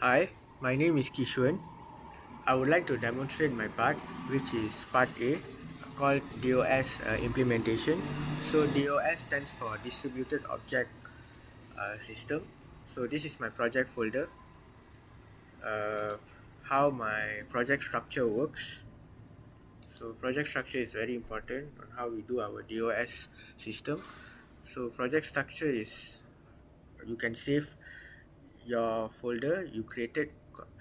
Hi, my name is Kisvaan. I would like to demonstrate my part, which is part A, called DOS implementation. So DOS stands for Distributed Object System. So this is my project folder. Uh, how my project structure works. So project structure is very important on how we do our DOS system. So project structure is you can save your folder you created.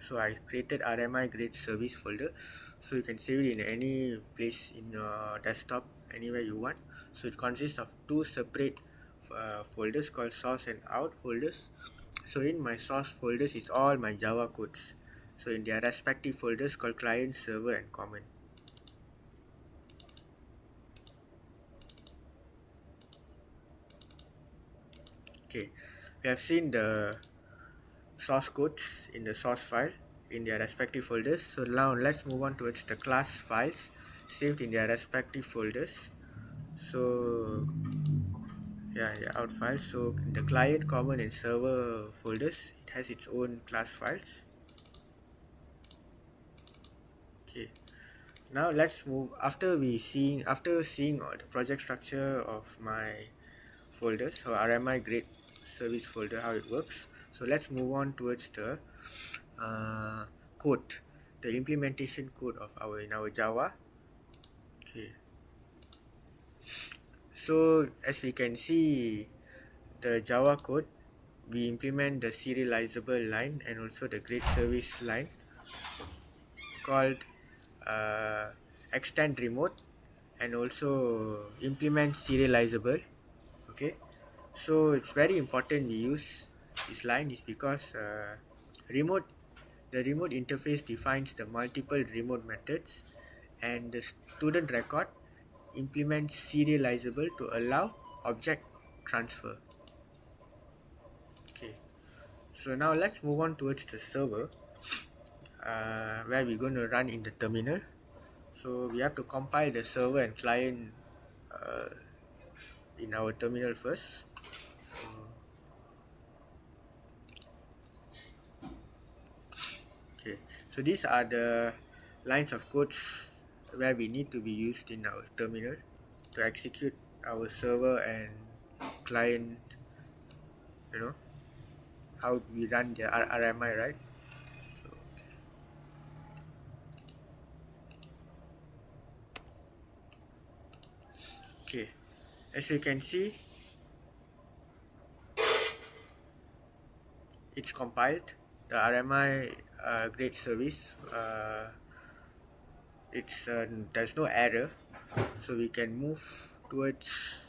So I created RMI grade service folder, so you can save it in any place in your desktop anywhere you want. So it consists of two separate folders called source and out folders. So in my source folders is all my Java codes, so in their respective folders called client, server and common. Okay, we have seen the source codes in the source file in their respective folders. So now let's move on towards the class files saved in their respective folders. So yeah, out files. So the client, common and server folders, it has its own class files. Okay, now let's move after seeing all the project structure of my folders. So RMI grade service folder, how it works. So let's move on towards the code, the implementation code of our in our Java. Okay, so as we can see the Java code, we implement the serializable line and also the grade service line called uh, extend remote, and also implement serializable. Okay, so it's very important we use this line is because remote the remote interface defines the multiple remote methods, and the student record implements serializable to allow object transfer. Okay, so now let's move on towards the server, where we're going to run in the terminal. So we have to compile the server and client uh, in our terminal first. Okay, so these are the lines of codes where we need to be used in our terminal to execute our server and client, you know, how we run the RMI, right? So, okay, as you can see, it's compiled. The RMI grade service, it's there's no error, so we can move towards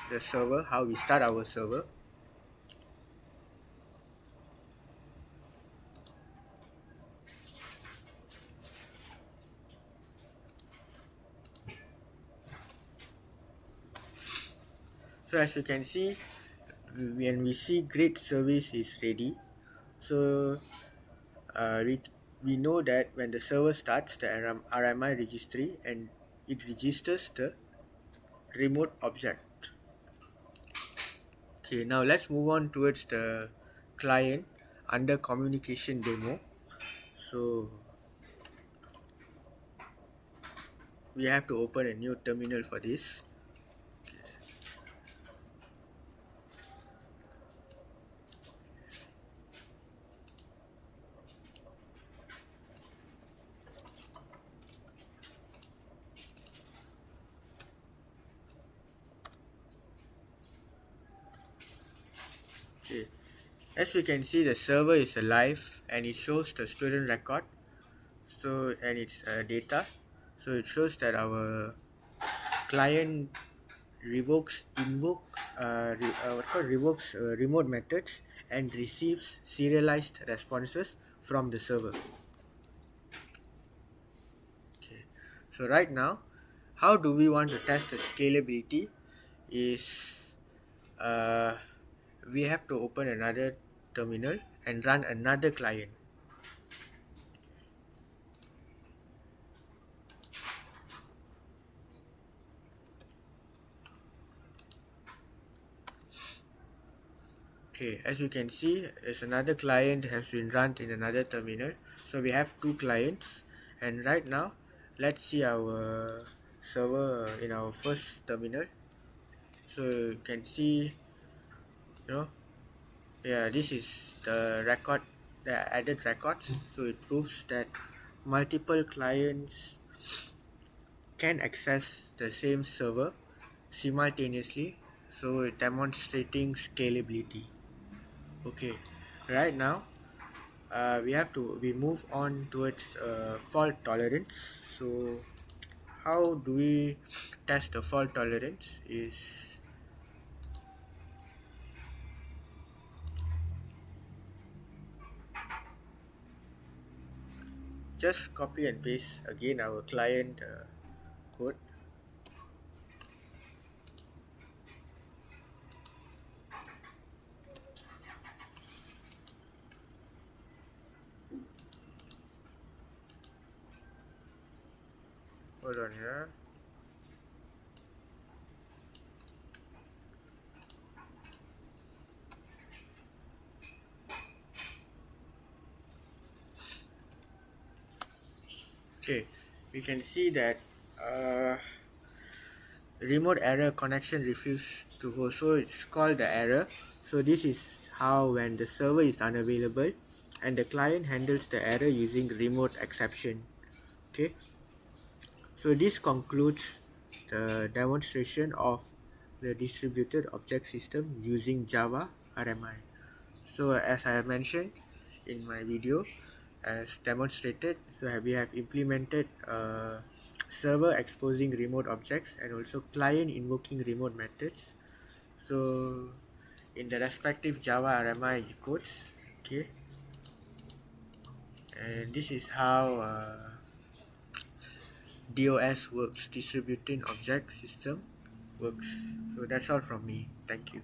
the server, how we start our server. So as you can see, when we see grade service is ready, so uh, we, we know that when the server starts the RMI registry, and it registers the remote object. Okay, now let's move on towards the client under communication demo. So we have to open a new terminal for this. Okay, as we can see, the server is alive and it shows the student record. So and its data. So it shows that our client revokes remote methods and receives serialized responses from the server. Okay, so right now, how do we want to test the scalability is uh, we have to open another terminal and run another client. Okay, as you can see, there's another client has been run in another terminal. So we have two clients, and right now, let's see our server in our first terminal. So you can see, you know, yeah, this is the record, the added records. So it proves that multiple clients can access the same server simultaneously. So it demonstrating scalability. Okay, right now we move on towards fault tolerance. So how do we test the fault tolerance is just copy and paste again our client code. Hold on here. Okay, we can see that uh, remote error connection refused to host, so it's called the error. So this is how when the server is unavailable and the client handles the error using remote exception. Okay, so this concludes the demonstration of the distributed object system using Java RMI. So as I have mentioned in my video, as demonstrated, so we have implemented server exposing remote objects and also client invoking remote methods. So in the respective Java RMI codes, okay, and this is how DOS works, distributed object system works. So that's all from me. Thank you.